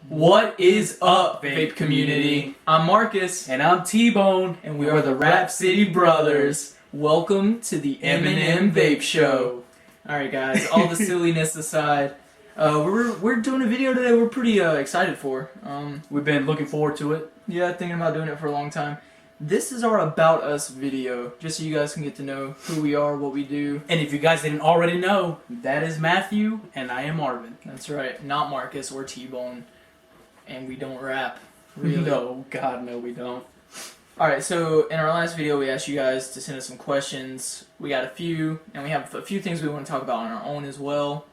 What is up, vape community? I'm Marcus. And I'm T-Bone. And we are the Rap City Brothers. Welcome to the Eminem Vape Show. Alright guys, all the silliness aside, we're doing a video today we're pretty excited for. We've been looking forward to it. Yeah, thinking about doing it for a long time. This is our About Us video, just so you guys can get to know who we are, what we do. And if you guys didn't already know, that is Matthew and I am Marvin. That's right, not Marcus or T-Bone. And we don't rap. Really. No, God, no, we don't. Alright, so in our last video we asked you guys to send us some questions. We got a few, and we have a few things we want to talk about on our own as well.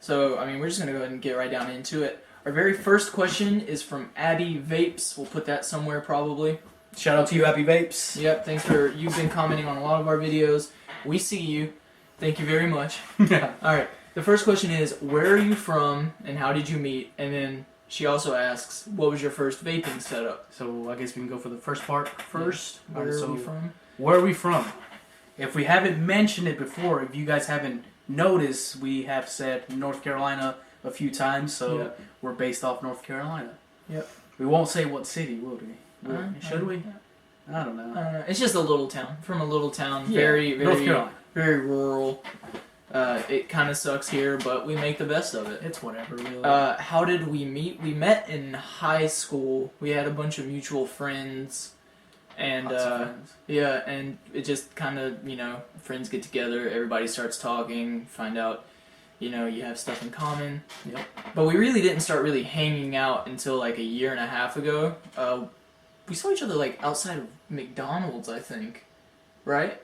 So, I mean, we're just going to go ahead and get right down into it. Our very first question is from Abby Vapes. We'll put that somewhere probably. Shout out to you, Happy Vapes. Yep, thanks for, you've been commenting on a lot of our videos. We see you. Thank you very much. Alright, the first question is, where are you from and how did you meet? And then she also asks, what was your first vaping setup? So I guess we can go for the first part first. Yeah. Where are we from? Where are we from? If we haven't mentioned it before, if you guys haven't noticed, we have said North Carolina a few times, so Yep. we're based off North Carolina. Yep. We won't say what city, will we? Should we? Yeah. I don't know. It's just a little town. From a little town. Yeah. Very, North Carolina. very rural. It kind of sucks here, but we make the best of it. It's whatever, really. How did we meet? We met in high school. We had a bunch of mutual friends. And, Lots of friends. yeah, and it just kind of, friends get together, everybody starts talking, find out, you have stuff in common. Yep. But we really didn't start really hanging out until like a year and a half ago. We saw each other like outside of McDonald's, I think. Right?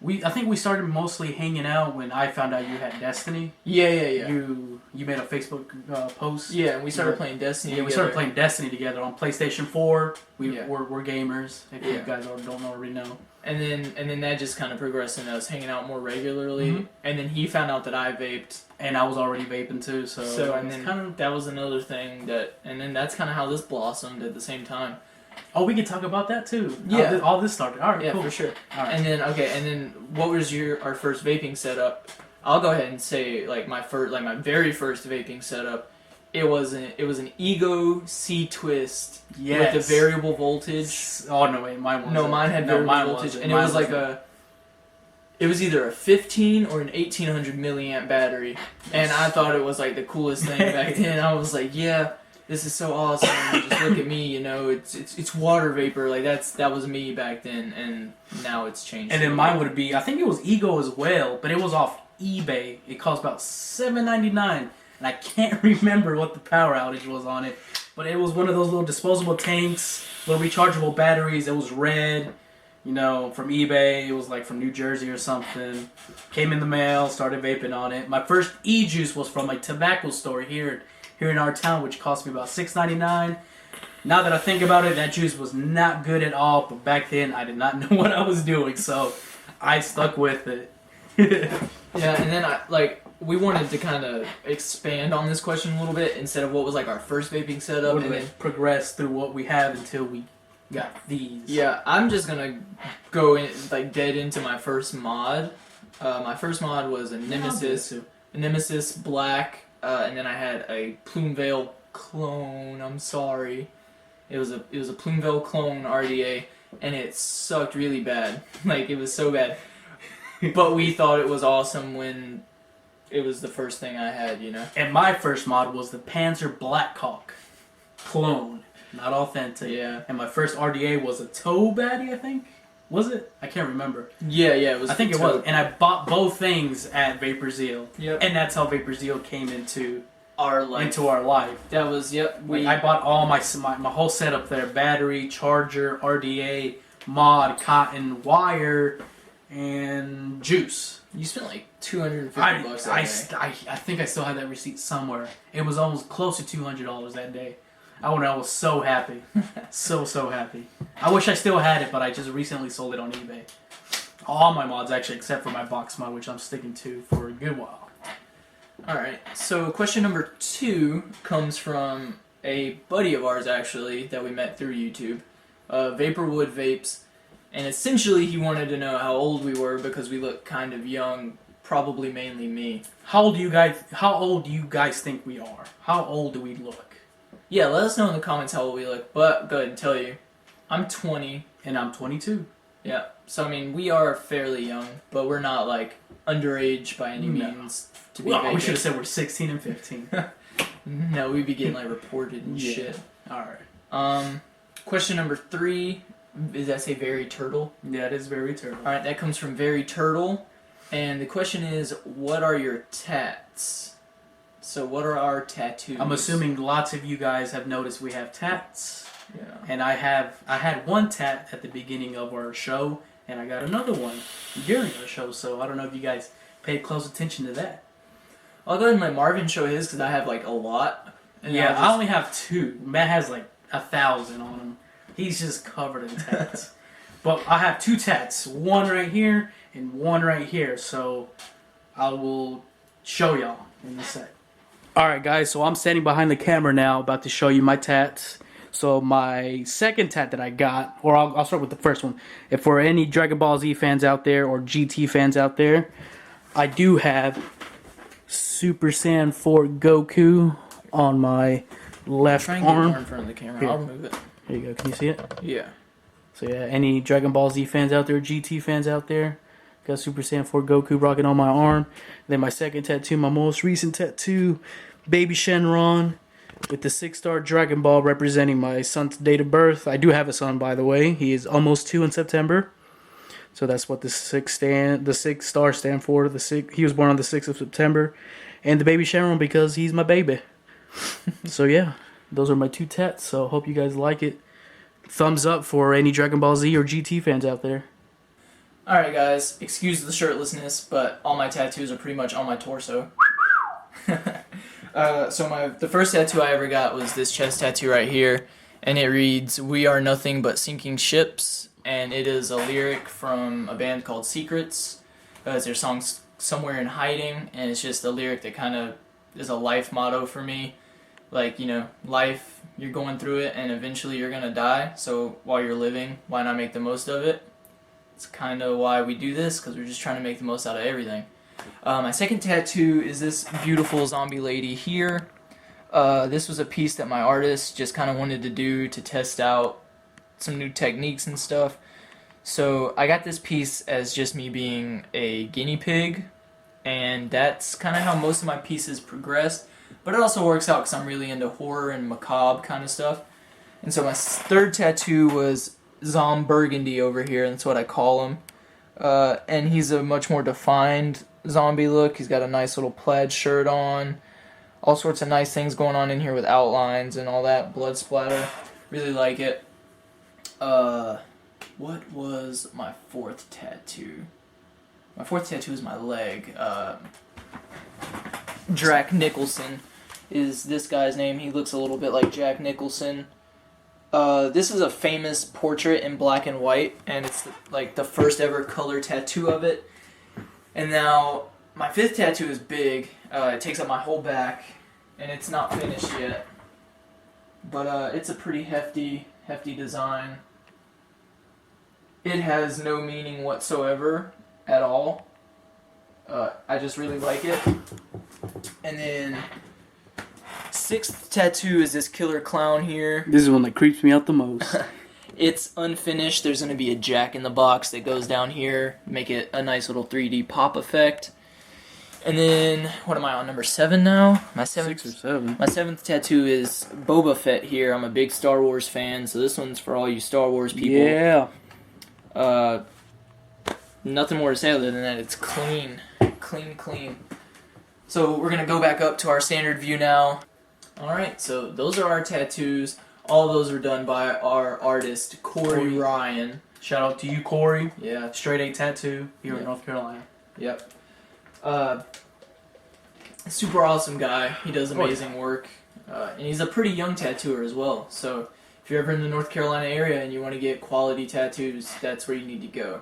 I think we started mostly hanging out when I found out you had Destiny. Yeah. You made a Facebook post. Yeah, and we started playing Destiny Yeah, we started playing Destiny together on PlayStation 4. We're gamers, if you Yeah. guys don't already know. And then that just kind of progressed into us hanging out more regularly. Mhm. And then he found out that I vaped. And I was already vaping too, so And then that was another thing and then that's kind of how this blossomed at the same time. Oh, we could talk about that too. Yeah. All this started. All right, Yeah, cool. for sure. All right. And then what was our first vaping setup? I'll go ahead and say my very first vaping setup. It was an Ego C-Twist Yes. with a variable voltage. Oh no, wait, mine wasn't. No, mine had variable voltage, and it was like it was either a 15 or an 1800 milliamp battery, and I thought it was like the coolest thing back then. I was like, yeah, this is so awesome. Just look at me, it's water vapor. Like that was me back then, and now it's changed. And then mine would be, I think it was Ego as well, but it was off eBay. It cost about $7.99, and I can't remember what the power outage was on it. But it was one of those little disposable tanks, little rechargeable batteries. It was red, from eBay. It was like from New Jersey or something. Came in the mail, started vaping on it. My first e-juice was from a tobacco store here in our town, which cost me about $6.99. Now that I think about it, that juice was not good at all, but back then I did not know what I was doing, so I stuck with it. Yeah, and then we wanted to kind of expand on this question a little bit instead of what was like our first vaping setup, and then progress through what we have until we got these. Yeah, I'm just gonna go in dead into my first mod. My first mod was a Nemesis Black, and then I had a Plumeveil clone. I'm sorry, it was a Plumeveil clone RDA, and it sucked really bad. Like it was so bad, but we thought it was awesome when it was the first thing I had, And my first mod was the Panzer Blackhawk clone, not authentic. Yeah. And my first RDA was a Toe Baddie, I think. Was it? I can't remember. Yeah, it was. I think it was. And I bought both things at Vapor Zeal. Yep. And that's how Vapor Zeal came into our life. That was, yep. I bought all my whole setup there: battery, charger, RDA, mod, cotton, wire, and juice. You spent like $250 that day. I think I still have that receipt somewhere. It was almost close to $200 that day. I was so happy. so happy. I wish I still had it, but I just recently sold it on eBay. All my mods, actually, except for my box mod, which I'm sticking to for a good while. Alright, so question number 2 comes from a buddy of ours, actually, that we met through YouTube. Vaporwood Vapes. And essentially he wanted to know how old we were because we look kind of young, probably mainly me. How old do you guys think we are? How old do we look? Yeah, let us know in the comments how old we look. But go ahead and tell you, I'm 20. And I'm 22. Yeah. So I mean, we are fairly young, but we're not like underage by any No. means. To be Well, we vague. should have said we're 16 and 15. No, we'd be getting like reported and Yeah. shit. Alright. Question number 3. Does that say Very Turtle? Yeah, it is very terrible. Alright, that comes from Very Turtle. And the question is, what are your tats? So what are our tattoos? I'm assuming lots of you guys have noticed we have tats. Yeah. And I had one tat at the beginning of our show, and I got another one during our show, so I don't know if you guys paid close attention to that. I'll go ahead and let Marvin show his because I have like a lot. And Yeah, I'll I only have 2. Matt has like 1,000 on him. He's just covered in tats. But I have 2 tats, one right here and one right here, so I will show y'all in a sec. Alright guys, so I'm standing behind the camera now, about to show you my tats. So my second tat that I got, or I'll start with the first one. If for any Dragon Ball Z fans out there, or GT fans out there, I do have Super Saiyan 4 Goku on my left try and get more arm. in front of the camera. Here. I'll move it. There you go, can you see it? Yeah. So yeah, any Dragon Ball Z fans out there, GT fans out there, got Super Saiyan 4 Goku rocking on my arm. Then my second tattoo, my most recent tattoo, Baby Shenron, with the 6-star Dragon Ball representing my son's date of birth. I do have a son, by the way. He is almost 2 in September. So that's what the 6 star stand for. He was born on the 6th of September. And the Baby Shenron because he's my baby. So yeah, those are my 2 tats. So hope you guys like it. Thumbs up for any Dragon Ball Z or GT fans out there. Alright guys, excuse the shirtlessness, but all my tattoos are pretty much on my torso. So the first tattoo I ever got was this chest tattoo right here, and it reads, "We are nothing but sinking ships," and it is a lyric from a band called Secrets. It's their song Somewhere in Hiding, and it's just a lyric that kind of is a life motto for me. Like, you know, life, you're going through it, and eventually you're gonna die, so while you're living, why not make the most of it? It's kind of why we do this, because we're just trying to make the most out of everything. My second tattoo is this beautiful zombie lady here. This was a piece that my artist just kind of wanted to do to test out some new techniques and stuff. So I got this piece as just me being a guinea pig, and that's kind of how most of my pieces progressed. But it also works out because I'm really into horror and macabre kind of stuff. And so my third tattoo was Zom Burgundy over here, and that's what I call him. And he's a much more defined zombie look. He's got a nice little plaid shirt on. All sorts of nice things going on in here with outlines and all that. Blood splatter. Really like it. What was my fourth tattoo? My fourth tattoo is my leg. Jack Nicholson is this guy's name. He looks a little bit like Jack Nicholson. This is a famous portrait in black and white, and it's like the first ever color tattoo of it. And now, my fifth tattoo is big. It takes up my whole back, and it's not finished yet. But it's a pretty hefty design. It has no meaning whatsoever at all. I just really like it. And then, sixth tattoo is this killer clown here. This is one that creeps me out the most. It's unfinished. There's going to be a jack in the box that goes down here, make it a nice little 3D pop effect. And then, what am I on, number 7 now? My seventh, 6 or 7. My seventh tattoo is Boba Fett here. I'm a big Star Wars fan, so this one's for all you Star Wars people. Yeah. Nothing more to say other than that. It's clean. Clean. So we're going to go back up to our standard view now. Alright, so those are our tattoos. All those were done by our artist, Corey Ryan. Shout out to you, Corey. Yeah. Straight A Tattoo here in Yeah. North Carolina. Yep. Super awesome guy. He does amazing work. And he's a pretty young tattooer as well. So if you're ever in the North Carolina area and you want to get quality tattoos, that's where you need to go.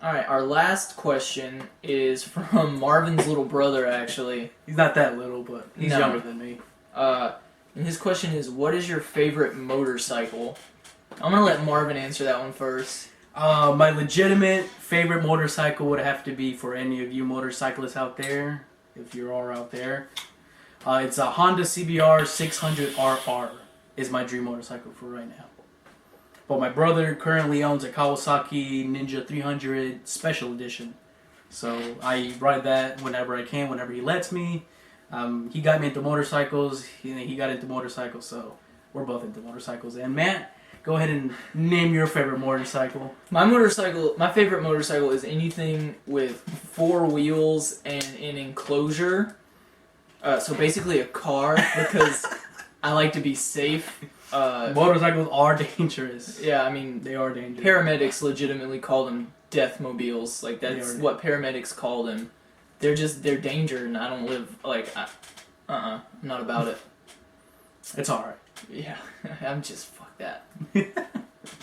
Alright, our last question is from Marvin's little brother, actually. He's not that little, but he's No. younger than me. And his question is, what is your favorite motorcycle? I'm going to let Marvin answer that one first. My legitimate favorite motorcycle would have to be, for any of you motorcyclists out there, if you're all out there, It's a Honda CBR 600RR is my dream motorcycle for right now. But my brother currently owns a Kawasaki Ninja 300 Special Edition. So I ride that whenever I can, whenever he lets me. He got me into motorcycles. He got into motorcycles, so we're both into motorcycles. And Matt, go ahead and name your favorite motorcycle. My favorite motorcycle is anything with 4 wheels and an enclosure. So basically a car, because I like to be safe. Motorcycles are dangerous. Yeah, I mean, They are dangerous. paramedics legitimately call them deathmobiles. Like, that's what paramedics call them. They're danger, and I don't live, like, I'm not about it. It's alright. Yeah, I'm just, fuck that.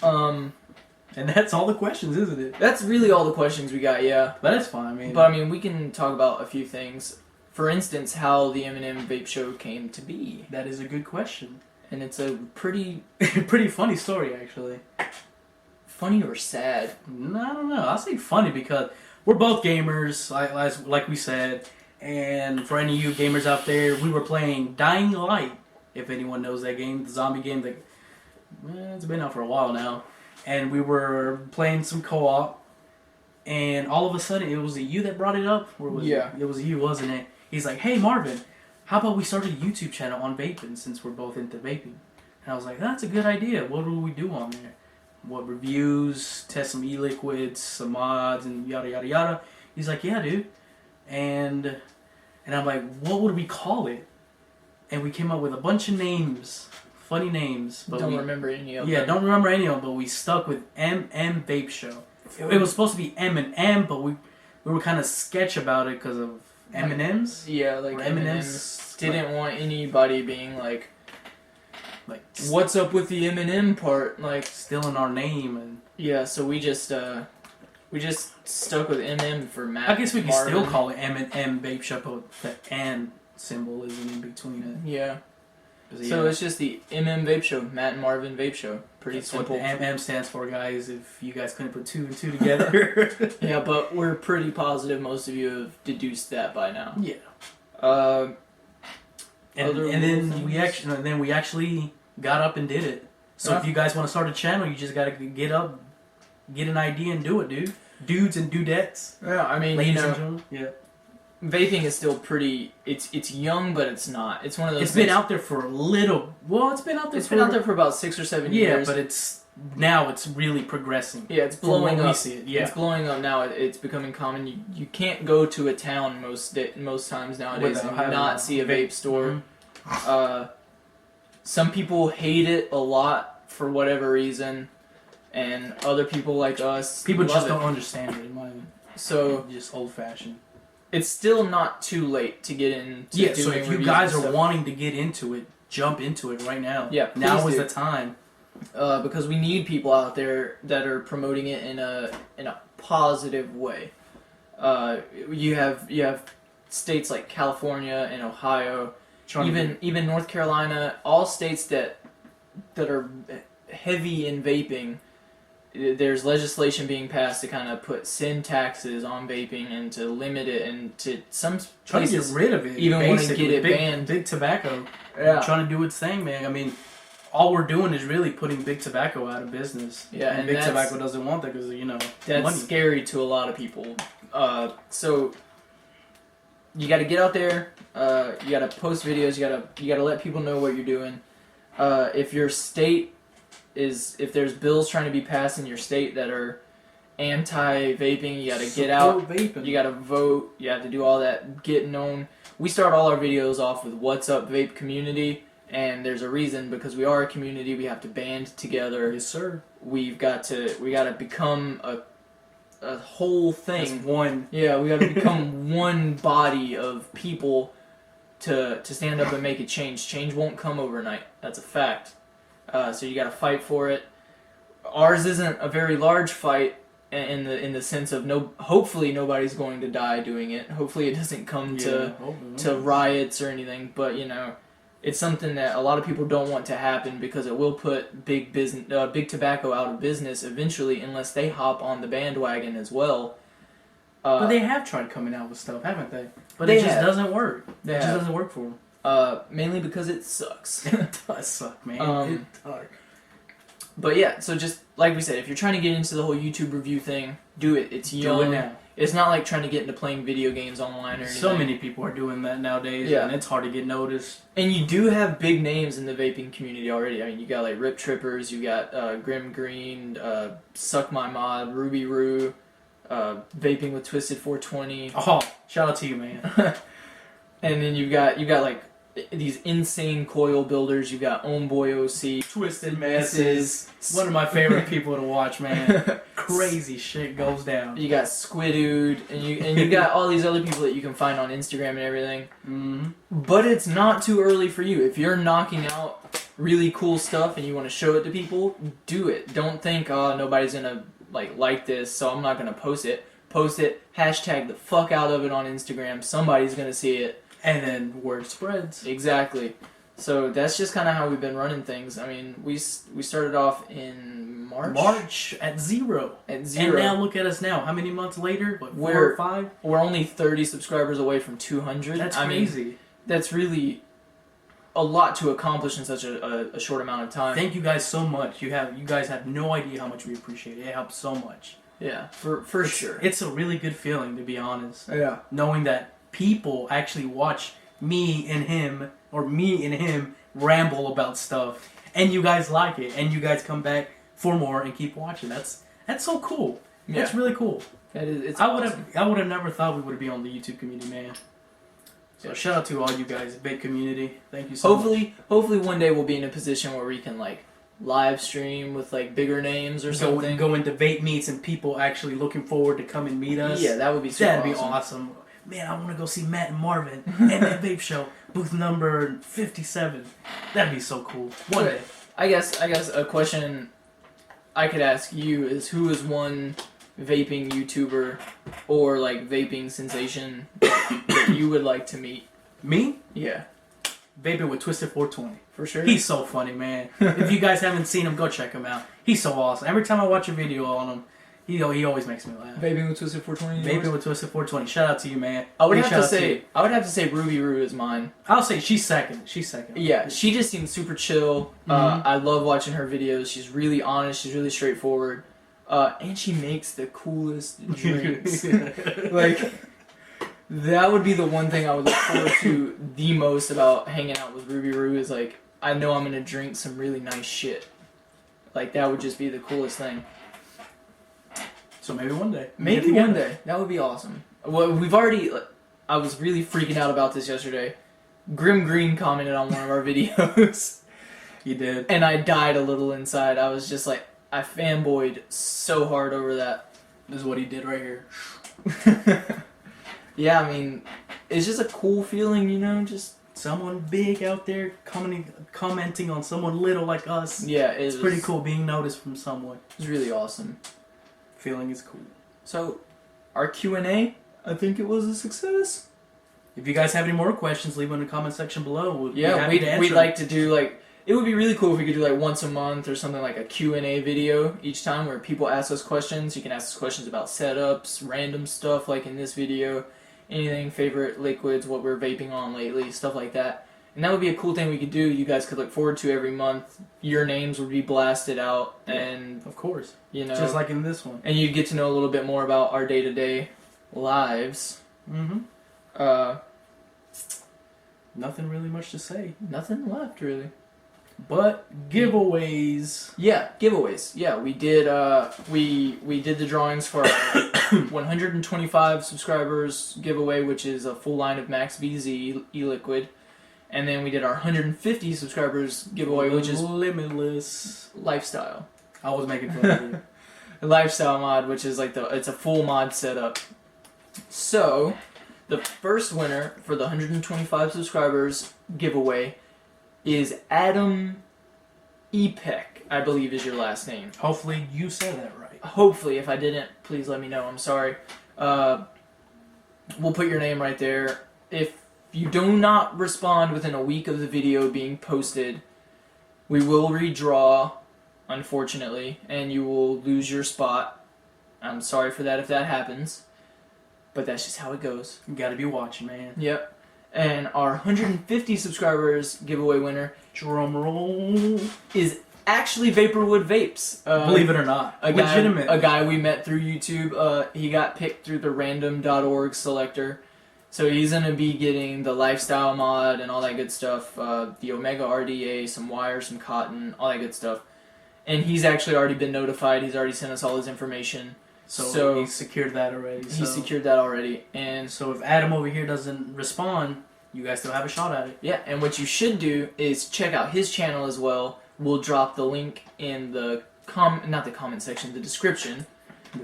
And that's all the questions, isn't it? That's really all the questions we got, yeah. But it's fine, But, I mean, we can talk about a few things. For instance, how the M&M Vape Show came to be. That is a good question. And it's a pretty Pretty funny story, actually. funny or sad. I don't know. I'll say funny because we're both gamers, like we said. And for any of you gamers out there, we were playing Dying Light, if anyone knows that game, the zombie game that it's been out for a while now. And we were playing some co-op, and all of a sudden, it was you that brought it up? Or was Yeah. It was you, wasn't it? He's like, hey, Marvin, how about we start a YouTube channel on vaping since we're both into vaping? And I was like, that's a good idea. What will we do on there? What reviews, test some e-liquids, some mods, and yada, yada, yada. He's like, yeah, dude. And I'm like, what would we call it? And we came up with a bunch of names, funny names. But Don't remember any of them. Yeah, don't remember any of them, but we stuck with M&M Vape Show. It was supposed to be M&M, but we were kind of sketch about it because of M&M's. Yeah, like Or M&M's didn't want anybody being like, Like, what's up with the M&M part? Like, still in our name. And yeah, so we just stuck with M&M for Matt. I guess we could Marvin. still call it M&M Vape Show, but the "and" symbol isn't in between Yeah. it. So it's just the M&M Vape Show, Matt and Marvin Vape Show. Pretty That's simple. what the M&M stands for, guys, if you guys couldn't put 2 and 2 together. Yeah, but we're pretty positive most of you have deduced that by now. Yeah. Uh, And Other then little we actually got up and did it. So Yeah. if you guys want to start a channel, you just gotta get up, get an idea, and do it, dude. Dudes and dudettes, yeah, I mean, ladies you know, and gentlemen. Yeah, vaping is still pretty. It's young, but it's not. It's one of those. it's been out there for a little. Well, it's been out there. It's been out there for about 6 or 7 years. Yeah, but it's really progressing. yeah, it's From blowing when we up. see it, yeah. It's blowing up now. It's becoming common. You can't go to a town most times nowadays Without and having not a see a vape store. Mhm. Some people hate it a lot for whatever reason, and other people like us People love just it. don't understand it. In my opinion. So Just old fashioned. it's still not too late to get into Yeah. doing So if you reviews guys and are stuff. wanting to get into it, jump into it right now. Yeah, Now please is do. the time. Because we need people out there that are promoting it in a positive way. You have states like California and Ohio, even North Carolina, all states that are heavy in vaping. There's legislation being passed to kind of put sin taxes on vaping and to limit it, and to some Trying to get places rid of it. even want to basically. get it big, banned. Big tobacco. Yeah. Trying to do its thing, man. I mean, all we're doing is really putting big tobacco out of business. Yeah, and big that's- tobacco doesn't want that because, That's money. scary to a lot of people. So you got to get out there. You got to post videos. You got to let people know what you're doing. If your state if there's bills trying to be passed in your state that are anti-vaping, you got to get out. Vaping. You got to vote. You have to do all that. Get known. We start all our videos off with "What's up, vape community," and there's a reason, because we are a community. We have to band together. Yes, sir. We got to become a whole thing. As one. Yeah, we got to become one body of people to stand up and make a change. Change won't come overnight. That's a fact. So you got to fight for it. Ours isn't a very large fight in the sense of hopefully nobody's going to die doing it. Hopefully it doesn't come to riots or anything. But it's something that a lot of people don't want to happen, because it will put big tobacco out of business eventually, unless they hop on the bandwagon as well. But they have tried coming out with stuff, haven't they? But They it just have. doesn't work. They It just have. doesn't work for them. Mainly because it sucks. It does suck, man. It does. But yeah, so just like we said, if you're trying to get into the whole YouTube review thing, do it. It's young. Do it now. It's not like trying to get into playing video games online or anything. So many people are doing that nowadays, Yeah. and it's hard to get noticed. And you do have big names in the vaping community already. I mean, you got like Rip Trippers, you got Grim Green, Suck My Mod, Ruby Roo, Vaping with Twisted 420. Oh, shout out to you, man. And then you got like these insane coil builders. You got Homeboy OC, Twisted Messes. One of my favorite people to watch, man. Crazy shit goes down. You got Squidude, and you got all these other people that you can find on Instagram and everything. Mm-hmm. But it's not too early for you. If you're knocking out really cool stuff and you want to show it to people, do it. Don't think, oh, nobody's gonna like this, so I'm not gonna post it. Post it. Hashtag the fuck out of it on Instagram. Somebody's gonna see it. And then word spreads. Exactly. So that's just kind of how we've been running things. I mean, we started off in March at 0. At 0. And now look at us now. How many months later? What, 4 We're- or 5? We're only 30 subscribers away from 200. That's I mean, crazy. that's really a lot to accomplish in such a short amount of time. Thank you guys so much. You guys have no idea how much we appreciate it. It helps so much. Yeah, for sure. It's a really good feeling, to be honest. Yeah. Knowing that people actually watch me and him ramble about stuff, and you guys like it, and you guys come back for more and keep watching. That's so cool. Yeah. That's really cool. It's I awesome. would have never thought we would be on the YouTube community, man. So shout out to all you guys, big community. Thank you so much. Hopefully one day we'll be in a position where we can like live stream with like bigger names or something. Go into vape meets and people actually looking forward to come and meet us. Yeah, that would be super That'd be awesome. awesome. Man, I want to go see Matt and Marvin and that vape show, booth number 57. That'd be so cool. One day. I guess a question I could ask you is, who is one vaping YouTuber or like vaping sensation that you would like to meet? Me? Yeah, Vaping with Twisted 420. for sure. He's so funny, man. If you guys haven't seen him, go check him out. He's so awesome. Every time I watch a video on him, he always makes me laugh. Vaping with Twisted 420. Vaping with Twisted 420. Shout out to you, man. I would Big have shout to out say you. I would have to say Ruby Roo is mine. I'll say she's second. Yeah, she just seems super chill. Mhm. I love watching her videos. She's really honest. She's really straightforward. And she makes the coolest drinks. Like, that would be the one thing I would look forward to the most about hanging out with Ruby Roo is like, I know I'm gonna drink some really nice shit. Like, that would just be the coolest thing. So maybe one day. Maybe one day. That would be awesome. Well, we've already... I was really freaking out about this yesterday. Grim Green commented on one of our videos. You did. And I died a little inside. I was just like... I fanboyed so hard over that. This is what he did right here. Yeah, I mean... It's just a cool feeling, you know? Just... Someone big out there commenting on someone little like us. Yeah, It's pretty cool being noticed from someone. It's really awesome. Feeling is cool. So, our Q&A, I think it was a success. If you guys have any more questions, leave them in the comment section below. We'd be Yeah, happy to answer we'd them. like to do like... It would be really cool if we could do like once a month or something like a Q&A video each time where people ask us questions. You can ask us questions about setups, random stuff like in this video, anything, favorite liquids, what we're vaping on lately, stuff like that. And that would be a cool thing we could do. You guys could look forward to every month. Your names would be blasted out, and Of course. you know, Just like in this one. and you'd get to know a little bit more about our day-to-day lives. Mm-hmm. Nothing really much to say. Nothing left really. But giveaways. Yeah, giveaways. Yeah, we did. We did the drawings for our 125 subscribers giveaway, which is a full line of Max VZ e-liquid, and then we did our 150 subscribers giveaway, which is Limitless. lifestyle. I was making fun of you. A lifestyle mod, which is like it's a full mod setup. So, the first winner for the 125 subscribers giveaway is Adam Epek, I believe is your last name. Hopefully you said that right. Hopefully, if I didn't, please let me know. I'm sorry. We'll put your name right there. If you do not respond within a week of the video being posted, we will redraw, unfortunately, and you will lose your spot. I'm sorry for that if that happens, but that's just how it goes. You gotta be watching, man. Yep. And our 150 subscribers giveaway winner Drum roll. is actually Vaporwood Vapes. Believe it or not. A Legitimate. guy we met through YouTube. He got picked through the random.org selector. So he's going to be getting the lifestyle mod and all that good stuff. The Omega RDA, some wire, some cotton, all that good stuff. And he's actually already been notified. He's already sent us all his information. So he secured that already. He secured that already. And so if Adam over here doesn't respond, you guys still have a shot at it. yeah, and what you should do is check out his channel as well. We'll drop the link in the not the comment section, the description.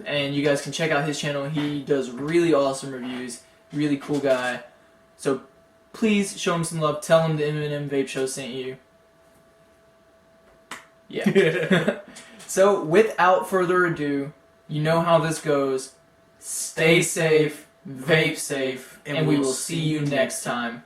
And you guys can check out his channel. He does really awesome reviews. Really cool guy. So please show him some love. Tell him the M&M Vape Show sent you. Yeah. So without further ado, you know how this goes. Stay safe, vape safe, and we will see you next time.